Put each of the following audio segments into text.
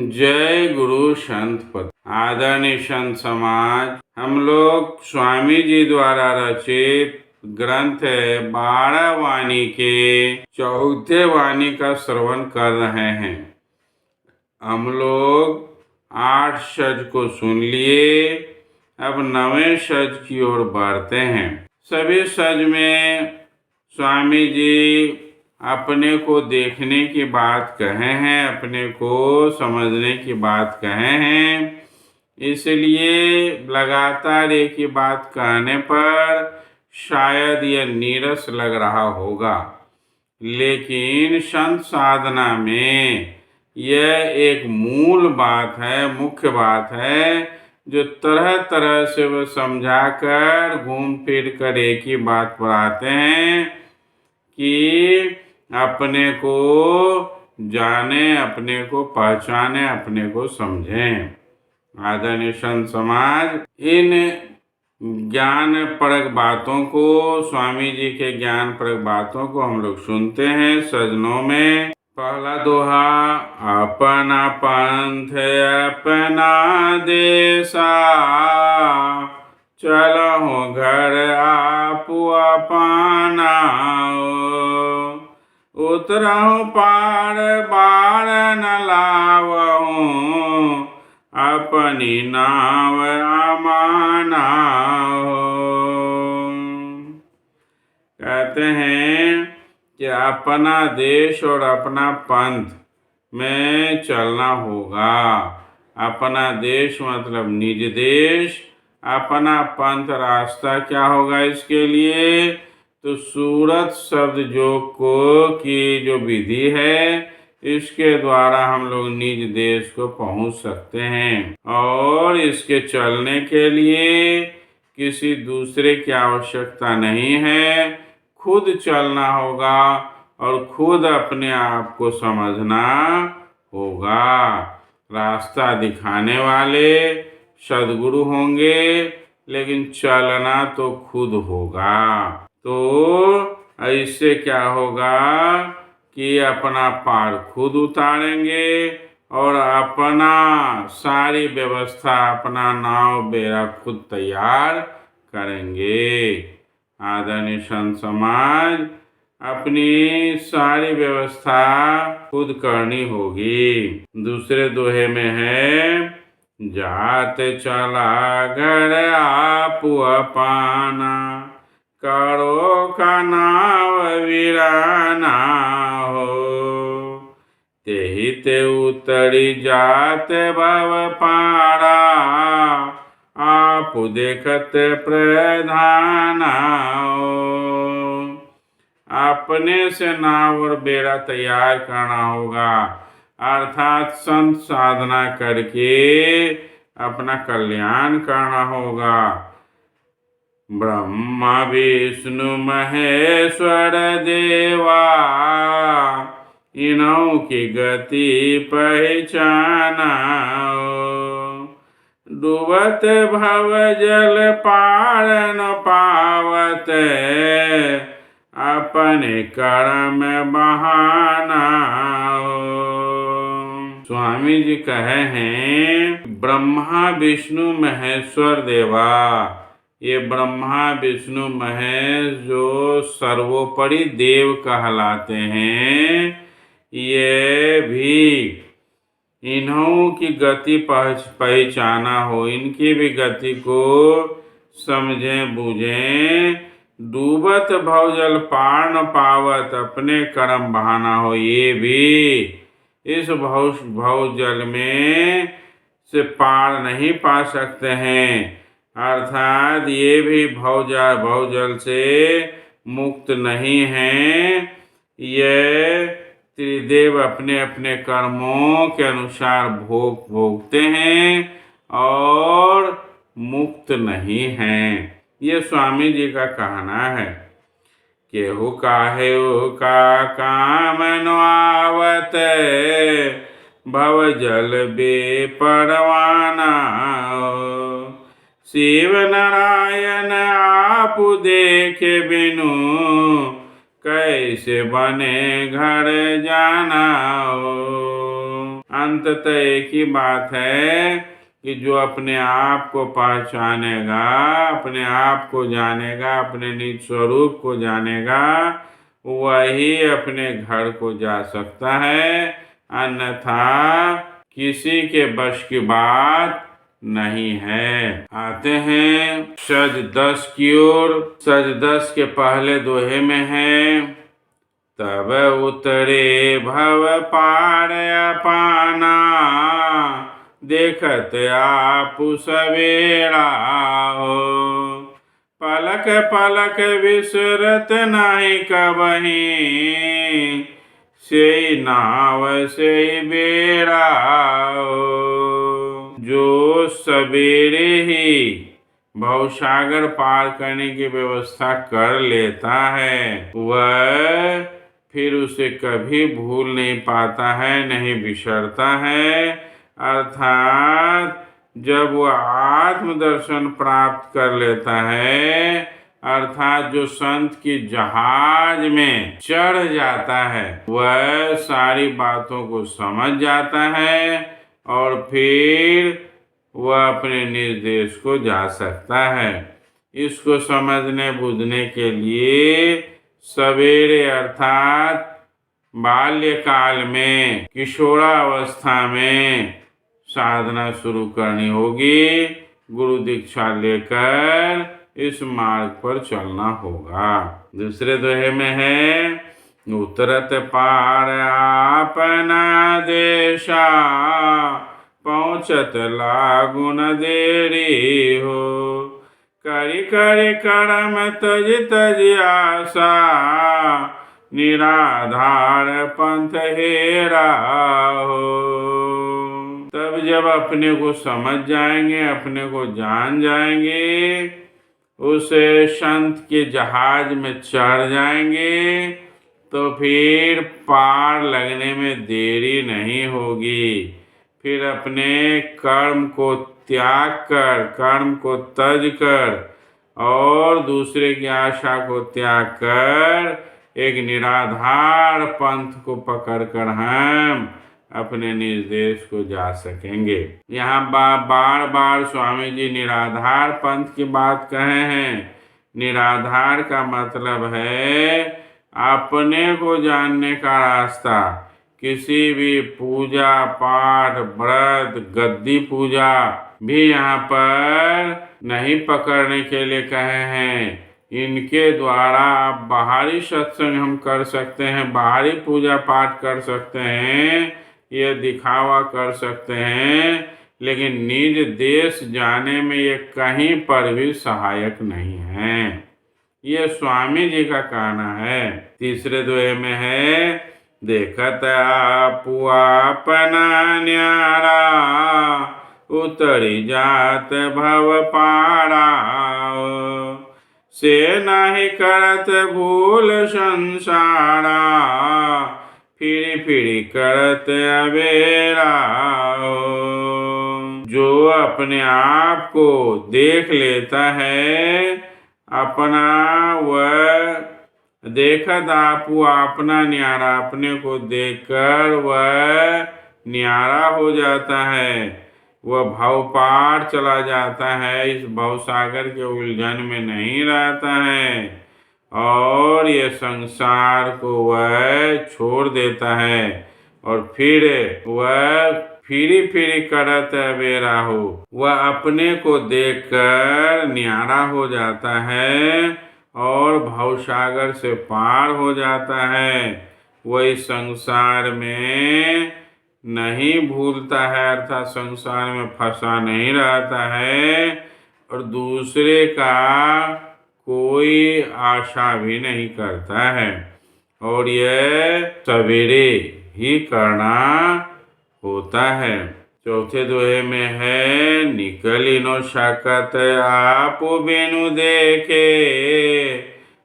जय गुरु संत पद। आदरणीय संत समाज, हम लोग स्वामी जी द्वारा रचित ग्रंथ 12 वाणी के चौथे वाणी का श्रवण कर रहे हैं। हम लोग 8 सज को सुन लिए, अब 9वें सज की ओर बढ़ते हैं। सभी सज में स्वामी जी अपने को देखने की बात कहे हैं, अपने को समझने की बात कहे हैं। इसलिए लगातार एक ही बात कहने पर शायद यह नीरस लग रहा होगा, लेकिन संत साधना में यह एक मूल बात है, मुख्य बात है, जो तरह तरह से वह समझाकर घूम फिर कर एक ही बात पर आते हैं कि अपने को जाने, अपने को पहचाने, अपने को समझें। आदरणीय संत समाज, इन ज्ञान परक बातों को, स्वामी जी के ज्ञान परक बातों को हम लोग सुनते हैं सजनों में। पहला दोहा, अपना पंथ अपना देशा, चलहु घर आपु अपना, उतरहु पार बार न लावहु, अपनी नाव अमाना। कहते हैं कि अपना देश और अपना पंथ में चलना होगा। अपना देश मतलब निज देश, अपना पंथ रास्ता क्या होगा इसके लिए? तो सूरत शब्द योग को की जो विधि है, इसके द्वारा हम लोग निज देश को पहुंच सकते हैं। और इसके चलने के लिए किसी दूसरे की आवश्यकता नहीं है, खुद चलना होगा और खुद अपने आप को समझना होगा। रास्ता दिखाने वाले सद्गुरु होंगे, लेकिन चलना तो खुद होगा। तो ऐसे क्या होगा कि अपना पार खुद उतारेंगे और अपना सारी व्यवस्था, अपना नाव बेड़ा खुद तैयार करेंगे। आदरणीय संत समाज, अपनी सारी व्यवस्था खुद करनी होगी। दूसरे दोहे में है, जात चला घर आपु अपाना, करो का नाव वीराना हो, तेहि ते उतरी जात भव पारा, आपु देखत प्रधाना हो। अपने से नाव और बेड़ा तैयार करना होगा, अर्थात संत साधना करके अपना कल्याण करना होगा। ब्रह्मा विष्णु महेश्वर देवा, इनों की गति पहचाना, डूबत भव जल पार न पावत, अपने कर्म बहाना। स्वामी जी कहे हैं, ब्रह्मा विष्णु महेश्वर देवा, ये ब्रह्मा विष्णु महेश जो सर्वोपरि देव कहलाते हैं, ये भी इन्हों की गति पहचाना हो, इनकी भी गति को समझें बूझें। डूबत भवजल पार न पावत, अपने कर्म बहाना हो, ये भी इस भवजल में से पार नहीं पा सकते हैं, अर्थात ये भी भवजल से मुक्त नहीं हैं। ये त्रिदेव अपने अपने कर्मों के अनुसार भोगते हैं और मुक्त नहीं हैं। ये स्वामी जी का कहना है। केहू काहेऊ का काम न आवत, भवजल बेपरवाना, शिव नारायण आपु देखे बिनु, कैसे बने घर जाना। अंततः एक ही बात है कि जो अपने आप को पहचानेगा, अपने आप को जानेगा, अपने निज स्वरूप को जानेगा, वही अपने घर को जा सकता है, अन्यथा किसी के बश की बात नहीं है। आते हैं सज 10 की ओर। सज 10 के पहले दोहे में है, तब उतरे भव पार अपाना, देखत आप सवेरा हो। पलक पलक विसरत नहीं कबही, से नाव से बेड़ा हो। जो सवेरे ही भवसागर पार करने की व्यवस्था कर लेता है, वह फिर उसे कभी भूल नहीं पाता है, नहीं बिसरता है। अर्थात जब वह आत्मदर्शन प्राप्त कर लेता है, अर्थात जो संत की जहाज में चढ़ जाता है, वह सारी बातों को समझ जाता है और फिर वह अपने निर्देश को जा सकता है। इसको समझने बुझने के लिए सवेरे अर्थात बाल्यकाल में, किशोरावस्था में साधना शुरू करनी होगी। गुरु दीक्षा लेकर इस मार्ग पर चलना होगा। दूसरे दोहे में है, उतरत पार आपना देशा, पहुँचत लागु न देरी हो। करि करि करम तज तज आशा, निराधार पंथ हेरा हो। तब जब अपने को समझ जाएंगे, अपने को जान जाएंगे, उस संत के जहाज में चढ़ जाएंगे, तो फिर पार लगने में देरी नहीं होगी। फिर अपने कर्म को त्याग कर, कर्म को तज कर और दूसरे की आशा को त्याग कर एक निराधार पंथ को पकड़कर हम अपने निर्देश को जा सकेंगे। यहाँ बार बार स्वामी जी निराधार पंथ की बात कहे हैं। निराधार का मतलब है अपने को जानने का रास्ता। किसी भी पूजा पाठ, व्रत, गद्दी पूजा भी यहाँ पर नहीं पकड़ने के लिए कहे हैं। इनके द्वारा आप बाहरी सत्संग हम कर सकते हैं, बाहरी पूजा पाठ कर सकते हैं, ये दिखावा कर सकते हैं, लेकिन निज देश जाने में ये कहीं पर भी सहायक नहीं है। ये स्वामी जी का कहना है। तीसरे दोहे में है, देखत आपु अपना न्यारा, उतरी जात भव पारा, से नाही करत भूल संसारा, फिरी फिरी करत अबेरा। जो अपने आप को देख लेता है, अपना वह देखत आपू अपना न्यारा, अपने को देखकर वह न्यारा हो जाता है, वह भव पार चला जाता है, इस भवसागर के उलझन में नहीं रहता है और ये संसार को वह छोड़ देता है और फिर वह फिरी फिरी करत अबेरा हो। वह अपने को देखकर न्यारा हो जाता है और भवसागर से पार हो जाता है। वही संसार में नहीं भूलता है, अर्थात संसार में फंसा नहीं रहता है और दूसरे का कोई आशा भी नहीं करता है। और यह सवेरे ही करना होता है। चौथे दोहे में है, निकली नो शकत आप बिनु देखे,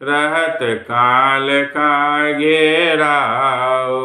रहत काल का घेराओ।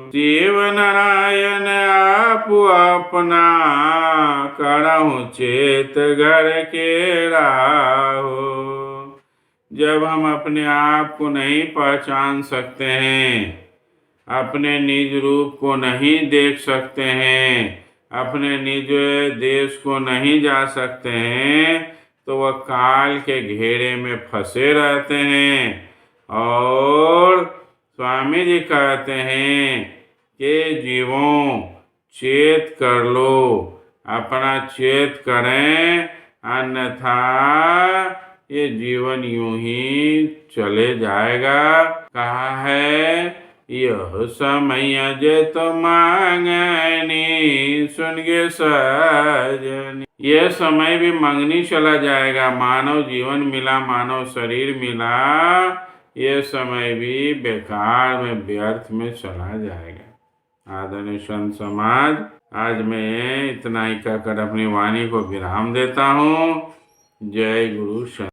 शिव नारायण आप अपना, करहु चेत घर के राहो। जब हम अपने आप को नहीं पहचान सकते हैं, अपने निज रूप को नहीं देख सकते हैं, अपने निज देश को नहीं जा सकते हैं, तो वह काल के घेरे में फंसे रहते हैं। और स्वामी जी कहते हैं कि जीवों चेत कर लो, अपना चेत करें, अन्यथा ये जीवन यूं ही चले जाएगा। कहा है, यह समय जे तो मांगनी सुनगे सजनी। यह समय भी मंगनी चला जाएगा। मानव जीवन मिला, मानव शरीर मिला, यह समय भी बेकार में, व्यर्थ में चला जाएगा। आदरणीय संत समाज, आज मैं इतना ही कहकर अपनी वाणी को विराम देता हूँ। जय गुरु।